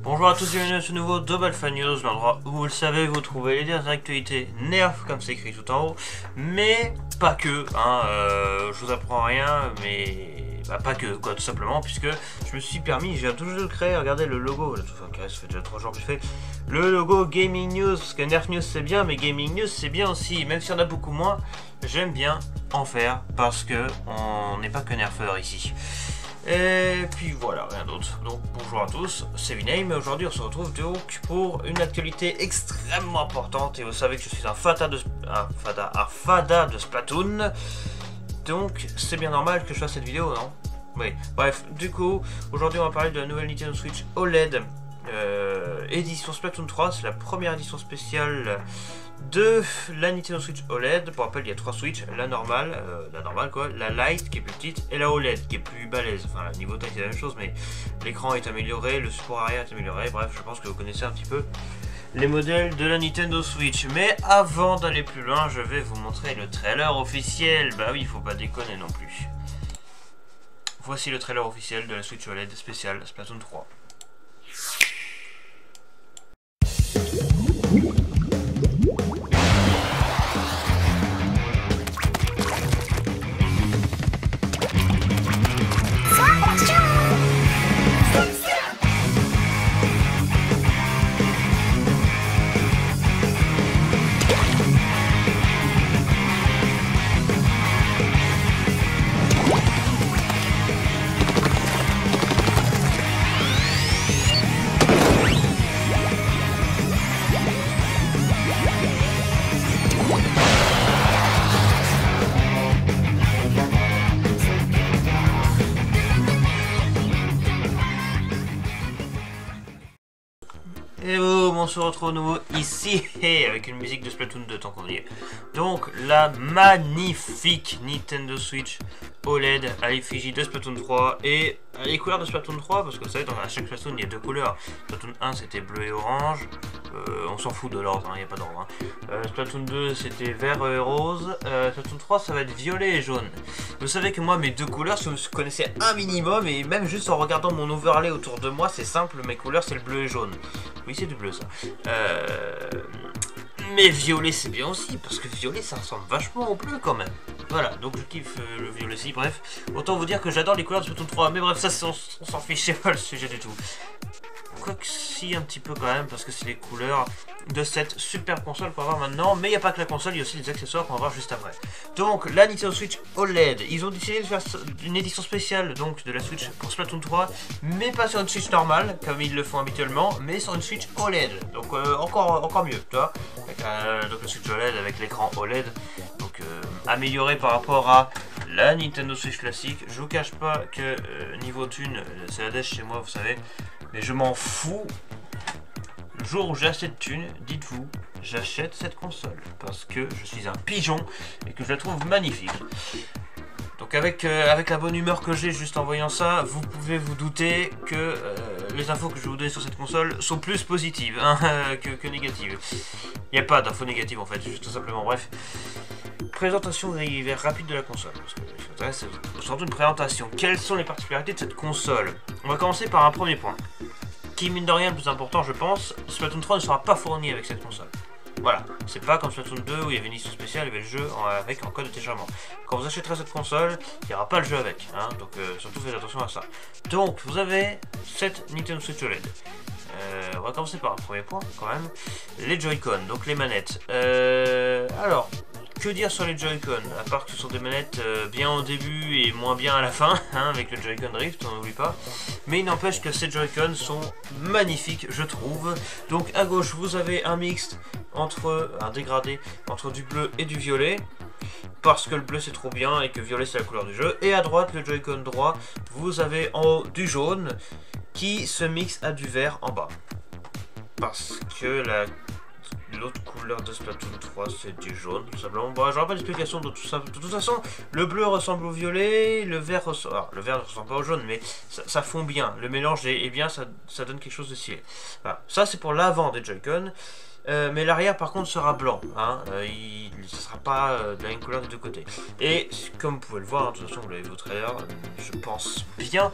Bonjour à tous et bienvenue à ce nouveau Double Fan News, l'endroit où vous le savez, vous trouvez les dernières actualités nerf, comme c'est écrit tout en haut, mais pas que, hein, je vous apprends rien, mais pas que, quoi, tout simplement, puisque je me suis permis, j'ai toujours le créer, regardez le logo, ça fait déjà 3 jours que je fais, le logo Gaming News, parce que Nerf News c'est bien, mais Gaming News c'est bien aussi, même s'il y en a beaucoup moins, j'aime bien en faire, parce que on n'est pas que nerfeur ici. Et puis voilà, rien d'autre. Donc bonjour à tous, c'est Viname et aujourd'hui on se retrouve donc pour une actualité extrêmement importante. Et vous savez que je suis un fada de Splatoon. Donc c'est bien normal que je fasse cette vidéo, non? Oui, bref, du coup, aujourd'hui on va parler de la nouvelle Nintendo Switch OLED édition Splatoon 3. C'est la première édition spéciale de la Nintendo Switch OLED. Pour rappel, il y a 3 Switch, la normale quoi, la Lite qui est plus petite et la OLED qui est plus balèze. Enfin, niveau taille c'est la même chose, mais l'écran est amélioré, le support arrière est amélioré. Bref, je pense que vous connaissez un petit peu les modèles de la Nintendo Switch. Mais avant d'aller plus loin, je vais vous montrer le trailer officiel. Bah oui, il faut pas déconner non plus. Voici le trailer officiel de la Switch OLED spéciale Splatoon 3. Et boum, on se retrouve nouveau ici avec une musique de Splatoon 2 tant qu'on y est. Donc la magnifique Nintendo Switch OLED à l'effigie de Splatoon 3 et les couleurs de Splatoon 3, parce que vous savez, à chaque Splatoon il y a 2 couleurs. Splatoon 1 c'était bleu et orange, on s'en fout de l'ordre, il n'y a pas d'ordre. Splatoon 2 c'était vert et rose, Splatoon 3 ça va être violet et jaune. Vous savez que moi mes 2 couleurs, si vous connaissez un minimum, et même juste en regardant mon overlay autour de moi, c'est simple, mes couleurs c'est le bleu et jaune. Oui, c'est du bleu ça. Mais violet c'est bien aussi, parce que violet ça ressemble vachement au bleu quand même. Voilà, donc je kiffe le violet aussi, bref. Autant vous dire que j'adore les couleurs de Splatoon 3, mais bref, ça on s'en fiche, c'est pas le sujet du tout. Quoique si, un petit peu quand même, parce que c'est les couleurs de cette super console qu'on va voir maintenant. Mais il n'y a pas que la console, il y a aussi les accessoires qu'on va voir juste après. Donc la Nintendo Switch OLED, ils ont décidé de faire une édition spéciale donc de la Switch pour Splatoon 3, mais pas sur une Switch normale, comme ils le font habituellement, mais sur une Switch OLED. Donc encore mieux, tu vois. Avec, donc la Switch OLED avec l'écran OLED, donc amélioré par rapport à la Nintendo Switch classique. Je vous cache pas que niveau thune, c'est la dèche chez moi, vous savez. Mais je m'en fous. Le jour où j'ai assez de thunes, dites-vous, j'achète cette console. Parce que je suis un pigeon et que je la trouve magnifique. Donc avec la bonne humeur que j'ai juste en voyant ça, vous pouvez vous douter que les infos que je vais vous donner sur cette console sont plus positives hein, que négatives. Il n'y a pas d'infos négatives en fait, juste tout simplement. Bref. Présentation rapide de la console. Parce que ce qui m'intéresse, c'est surtout une présentation. Quelles sont les particularités de cette console? On va commencer par un premier point. Qui, mine de rien, le plus important, je pense, Splatoon 3 ne sera pas fourni avec cette console. Voilà, c'est pas comme Splatoon 2 où il y avait une édition spéciale, il y avait le jeu avec en code de téléchargement. Quand vous achèterez cette console, il n'y aura pas le jeu avec, hein, donc surtout faites attention à ça. Donc, vous avez cette Nintendo Switch OLED. On va commencer par un premier point, quand même. Les Joy-Con, donc les manettes. Alors, que dire sur les Joy-Con, à part que ce sont des manettes bien au début et moins bien à la fin, hein, avec le Joy-Con Drift, on n'oublie pas. Mais il n'empêche que ces Joy-Con sont magnifiques, je trouve. Donc à gauche, vous avez un mixte entre un dégradé entre du bleu et du violet, parce que le bleu c'est trop bien et que violet c'est la couleur du jeu. Et à droite, le Joy-Con droit, vous avez en haut du jaune qui se mixe à du vert en bas. Parce que l'autre couleur de Splatoon 3 c'est du jaune tout simplement. Bon, j'aurai pas d'explication de tout ça. De toute façon, le bleu ressemble au violet, le vert ressemble. Alors, le vert ne ressemble pas au jaune, mais ça fond bien. Le mélange est bien, ça donne quelque chose de stylé. Voilà. Ça c'est pour l'avant des Joy-Con. Mais l'arrière par contre sera blanc, hein. Il ne sera pas de la même couleur des deux côtés. Et comme vous pouvez le voir, hein, de toute façon vous l'avez vu au trailer, je pense bien,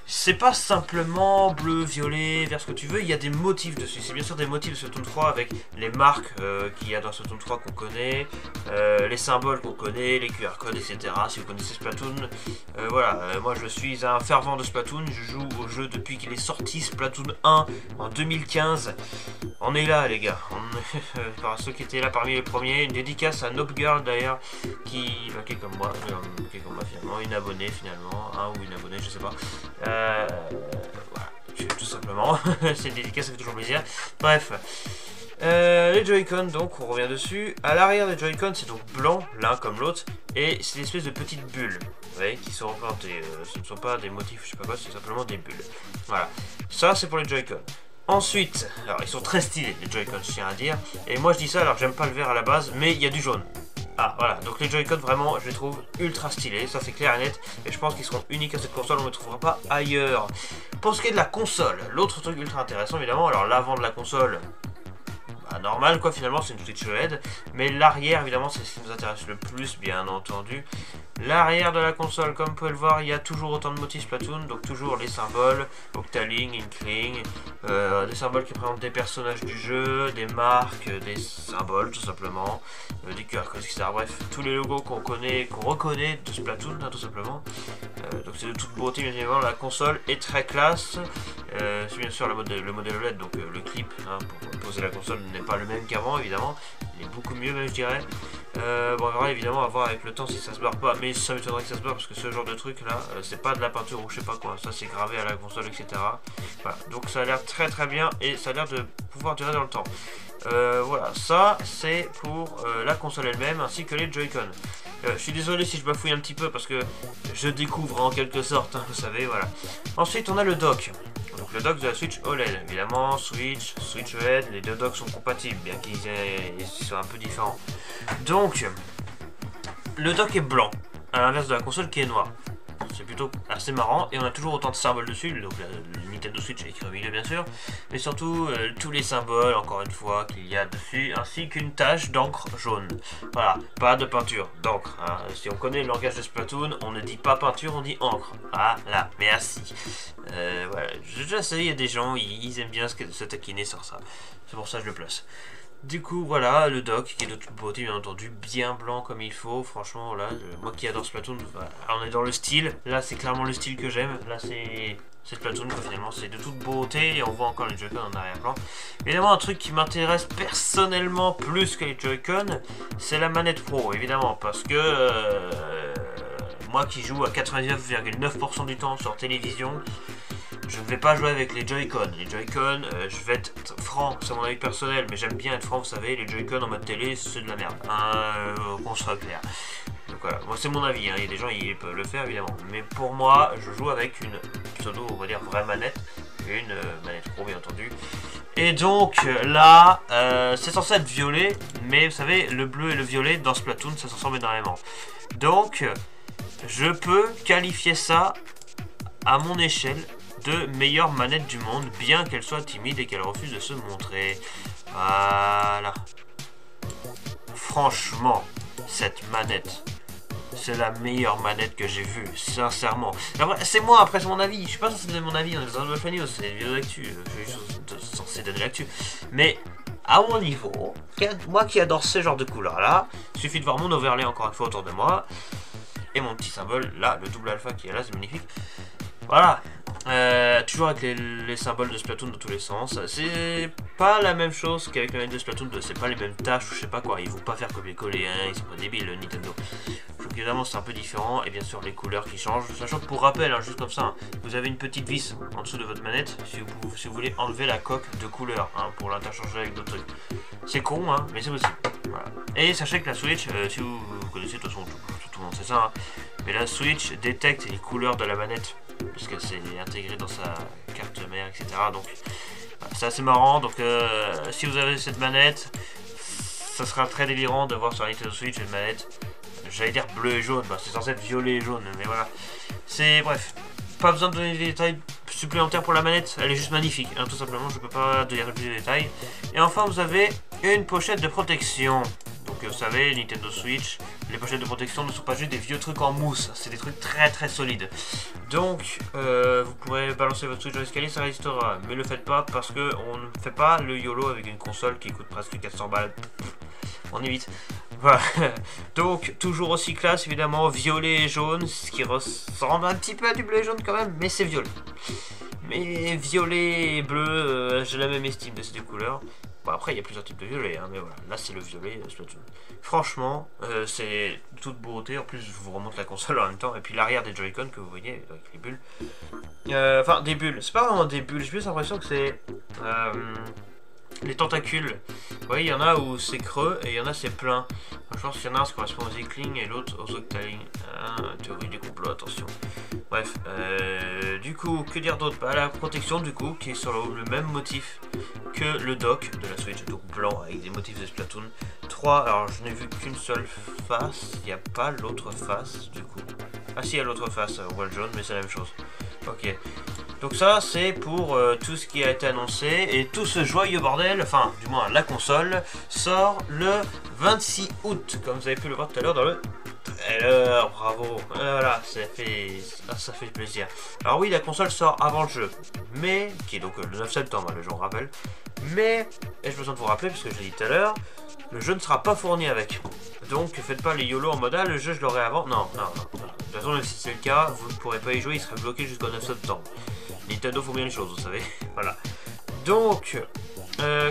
c'est pas simplement bleu, violet, vert, ce que tu veux, il y a des motifs dessus. C'est bien sûr des motifs de Splatoon 3 avec les marques qu'il y a dans Splatoon 3 qu'on connaît, les symboles qu'on connaît, les QR codes, etc. Si vous connaissez Splatoon, voilà, moi je suis un fervent de Splatoon, je joue au jeu depuis qu'il est sorti, Splatoon 1 en 2015. On est là les gars, par ceux qui étaient là parmi les premiers, une dédicace à Nopgirl d'ailleurs, qui est comme moi finalement, une abonnée finalement, un ou une abonnée, je sais pas. Voilà, tout simplement, c'est une dédicace, ça fait toujours plaisir. Bref, les Joy-Con, donc on revient dessus. À l'arrière des Joy-Con, c'est donc blanc, l'un comme l'autre, et c'est une espèce de petites bulles, vous voyez, qui sont représentées. Ce ne sont pas des motifs, je sais pas quoi, c'est simplement des bulles. Voilà, ça c'est pour les Joy-Con. Ensuite, alors ils sont très stylés les Joy-Con, je tiens à dire. Et moi je dis ça alors que j'aime pas le vert à la base, mais il y a du jaune. Ah voilà, donc les Joy-Con vraiment je les trouve ultra stylés, ça c'est clair et net. Et je pense qu'ils seront uniques à cette console, on ne les trouvera pas ailleurs. Pour ce qui est de la console, l'autre truc ultra intéressant évidemment, alors l'avant de la console, normal quoi, finalement c'est une Switch OLED, mais l'arrière évidemment c'est ce qui nous intéresse le plus bien entendu. L'arrière de la console, comme vous pouvez le voir, il y a toujours autant de motifs Splatoon, donc toujours les symboles, Octaling, Inkling, des symboles qui représentent des personnages du jeu, des marques, des symboles tout simplement, des QR codes, etc. Bref, tous les logos qu'on connaît, qu'on reconnaît de Splatoon, hein, tout simplement. Donc c'est de toute beauté, bien évidemment, la console est très classe. C'est bien sûr le modèle OLED, donc le clip hein, pour poser la console n'est pas le même qu'avant, évidemment. Il est beaucoup mieux, même, je dirais. Bon, on verra évidemment à voir avec le temps si ça se barre pas, mais ça m'étonnerait que ça se barre parce que ce genre de truc là, c'est pas de la peinture ou je sais pas quoi, ça c'est gravé à la console, etc. Voilà, donc ça a l'air très très bien et ça a l'air de pouvoir durer dans le temps. Voilà, ça c'est pour la console elle-même ainsi que les Joy-Con. Je suis désolé si je bafouille un petit peu parce que je découvre en quelque sorte, hein, vous savez, voilà. Ensuite on a le dock. Donc le dock de la Switch OLED, évidemment, Switch OLED, les deux docks sont compatibles, bien qu'ils soient un peu différents. Donc, le dock est blanc, à l'inverse de la console qui est noire. C'est plutôt assez marrant, et on a toujours autant de symboles dessus, donc le Nintendo Switch est écrit au milieu bien sûr, mais surtout tous les symboles, encore une fois, qu'il y a dessus, ainsi qu'une tache d'encre jaune. Voilà, pas de peinture, d'encre. Hein. Si on connaît le langage de Splatoon, on ne dit pas peinture, on dit encre. Voilà, merci. Voilà, je sais, il y a des gens, ils aiment bien se taquiner sur ça. C'est pour ça que je le place. Du coup, voilà, le dock qui est de toute beauté, bien entendu, bien blanc comme il faut. Franchement, là, moi qui adore Splatoon, voilà, on est dans le style. Là, c'est clairement le style que j'aime. Là, c'est Splatoon, quoi, finalement. C'est de toute beauté et on voit encore les Joy-Con en arrière-plan. Évidemment, un truc qui m'intéresse personnellement plus que les Joy-Con, c'est la manette Pro, évidemment, parce que moi qui joue à 99,9% du temps sur télévision, je ne vais pas jouer avec les Joy-Con. Les Joy-Con, je vais être franc, c'est mon avis personnel, mais j'aime bien être franc, vous savez, les Joy-Con en mode télé, c'est de la merde. Qu'on soit clair. Donc voilà, moi c'est mon avis, hein. Il y a des gens qui peuvent le faire évidemment. Mais pour moi, je joue avec une pseudo, on va dire, vraie manette. Une manette Pro, bien entendu. Et donc là, c'est censé être violet, mais vous savez, le bleu et le violet dans Splatoon, ça s'ensemble énormément. Donc, je peux qualifier ça, à mon échelle, de meilleure manette du monde, bien qu'elle soit timide et qu'elle refuse de se montrer. Voilà. Franchement, cette manette, c'est la meilleure manette que j'ai vue, sincèrement. C'est moi, après, c'est mon avis. Je suis pas censé donner mon avis, on est dans le News, c'est une vidéo d'actu. Je suis censé donner l'actu. Mais, à mon niveau, moi qui adore ce genre de couleurs-là, il suffit de voir mon overlay encore une fois autour de moi. Et mon petit symbole, là, le double alpha qui est là, c'est magnifique. Voilà. Toujours avec les symboles de Splatoon dans tous les sens. C'est pas la même chose qu'avec la manette de Splatoon, c'est pas les mêmes tâches ou je sais pas quoi. Ils vont pas faire copier-coller, hein, ils sont pas débiles, le Nintendo. Donc évidemment c'est un peu différent et bien sûr les couleurs qui changent. Sachant que pour rappel, hein, juste comme ça, hein, vous avez une petite vis en dessous de votre manette si vous voulez enlever la coque de couleur hein, pour l'interchanger avec d'autres trucs. C'est con, hein, mais c'est possible. Voilà. Et sachez que la Switch, si vous connaissez, de toute façon tout le monde sait ça, hein, mais la Switch détecte les couleurs de la manette parce que c'est intégré dans sa carte mère, etc. Donc voilà, c'est assez marrant. Donc si vous avez cette manette, ça sera très délirant de voir sur la Nintendo Switch une manette, j'allais dire bleu et jaune, bah, c'est censé être violet et jaune, mais voilà. C'est bref, pas besoin de donner des détails supplémentaire pour la manette, elle est juste magnifique, hein, tout simplement, je peux pas dire plus de détails. Et enfin vous avez une pochette de protection. Donc vous savez, Nintendo Switch, les pochettes de protection ne sont pas juste des vieux trucs en mousse, c'est des trucs très très solides. Donc vous pourrez balancer votre Switch dans l'escalier, ça résistera, mais ne le faites pas parce que on ne fait pas le YOLO avec une console qui coûte presque 400 balles. On évite. Voilà. Donc toujours aussi classe évidemment, violet et jaune, ce qui ressemble un petit peu à du bleu et jaune quand même, mais c'est violet. Mais violet et bleu, j'ai la même estime de ces deux couleurs. Bon après il y a plusieurs types de violet, hein, mais voilà, là c'est le violet Splatoon. Franchement, c'est toute beauté, en plus je vous remonte la console en même temps, et puis l'arrière des Joy-Con que vous voyez avec les bulles. Enfin des bulles, c'est pas vraiment des bulles, j'ai plus l'impression que c'est... les tentacules, vous voyez, il y en a où c'est creux et il y en a c'est plein. Je pense qu'il y en a un qui correspond aux Inkling et l'autre aux Octaling. Théorie du complot, attention. Bref, du coup, que dire d'autre? Bah, la protection, du coup, qui est sur le même motif que le dock de la Switch, donc blanc avec des motifs de Splatoon 3. Alors, je n'ai vu qu'une seule face, il n'y a pas l'autre face, du coup. Ah, si, il y a l'autre face, on voit le jaune, mais c'est la même chose. Ok. Donc ça c'est pour tout ce qui a été annoncé et tout ce joyeux bordel, enfin du moins la console, sort le 26 août, comme vous avez pu le voir tout à l'heure dans le trailer, bravo, voilà, ça fait plaisir. Alors oui, la console sort avant le jeu, mais, qui est donc le 9 septembre, le jeu on rappelle, mais, et j'ai besoin de vous rappeler, parce que je l'ai dit tout à l'heure, le jeu ne sera pas fourni avec. Donc faites pas les YOLO en mode ah, le jeu je l'aurai avant, non. De toute façon même si c'est le cas, vous ne pourrez pas y jouer, il sera bloqué jusqu'au 9 septembre. Nintendo faut bien les choses, vous savez. Voilà. Donc,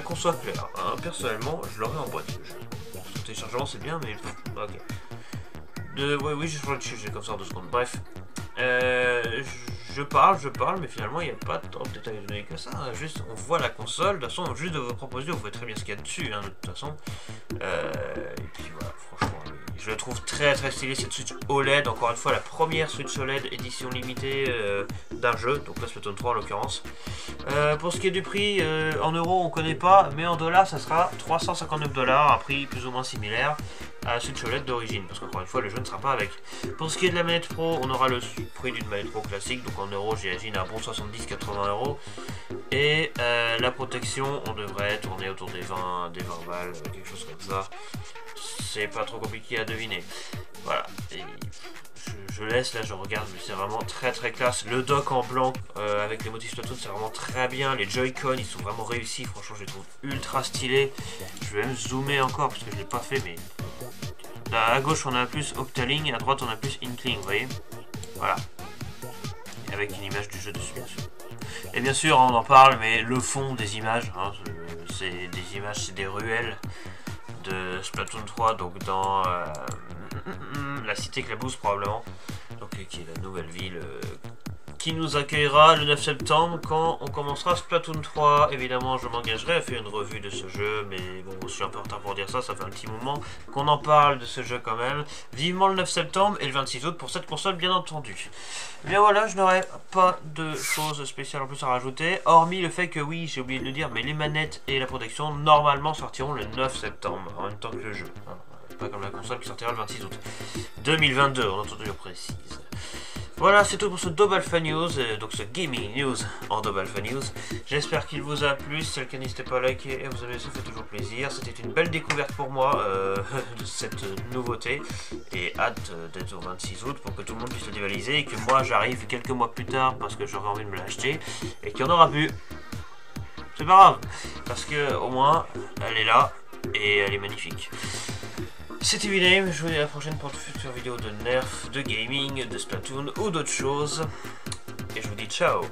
qu'on soit clair, hein, personnellement, je l'aurai en boîte. Le téléchargement c'est bien, mais ok. Oui, j'ai changé de sujet comme ça en 2 secondes. Bref, je parle, mais finalement il n'y a pas tant de détails donnés que ça. Hein. Juste, on voit la console. De toute façon, juste de vos propositions, vous voyez très bien ce qu'il y a dessus, hein, de toute façon. Et puis voilà, franchement, je la trouve très très stylée cette Switch OLED. Encore une fois, la première Switch OLED édition limitée d'un jeu, donc là Splatoon 3 en l'occurrence. Pour ce qui est du prix, en euros on connaît pas, mais en dollars ça sera 359 $, un prix plus ou moins similaire à la Switch OLED d'origine, parce qu'encore une fois le jeu ne sera pas avec. Pour ce qui est de la manette pro, on aura le prix d'une manette pro classique, donc en euros j'imagine un bon 70-80 €. Et la protection, on devrait tourner autour des 20 balles, quelque chose comme ça. C'est pas trop compliqué à deviner. Voilà. Et je laisse, là je regarde, mais c'est vraiment très très classe. Le dock en blanc avec les motifs Splatoon, c'est vraiment très bien. Les Joy-Con, ils sont vraiment réussis. Franchement, je les trouve ultra stylés. Je vais même zoomer encore parce que je l'ai pas fait, mais là, à gauche on a plus Octaling, à droite on a plus Inkling, vous voyez. Voilà. Et avec une image du jeu dessus, bien sûr. Et bien sûr, on en parle, mais le fond des images, hein, c'est des images, c'est des ruelles de Splatoon 3, donc dans la cité Clabousse probablement, donc qui est la nouvelle ville qui nous accueillera le 9 septembre quand on commencera Splatoon 3. Évidemment, je m'engagerai à faire une revue de ce jeu, mais bon, je suis un peu en retard pour dire ça, ça fait un petit moment qu'on en parle de ce jeu quand même. Vivement le 9 septembre et le 26 août pour cette console, bien entendu. Bien voilà, je n'aurai pas de choses spéciales en plus à rajouter, hormis le fait que oui, j'ai oublié de le dire, mais les manettes et la protection normalement sortiront le 9 septembre, en même temps que le jeu. Hein, pas comme la console qui sortira le 26 août 2022, on entend toujours précise. Voilà, c'est tout pour ce Double Alpha News, donc ce Gaming News en Double Alpha News. J'espère qu'il vous a plu, si c'est le cas n'hésitez pas à liker et vous avez ça fait toujours plaisir. C'était une belle découverte pour moi de cette nouveauté et hâte d'être au 26 août pour que tout le monde puisse le dévaliser et que moi j'arrive quelques mois plus tard parce que j'aurai envie de me l'acheter et qu'il n'y en aura plus. C'est pas grave, parce que au moins elle est là et elle est magnifique. C'était Willem, je vous dis à la prochaine pour de futures vidéos de nerf, de gaming, de Splatoon ou d'autres choses. Et je vous dis ciao.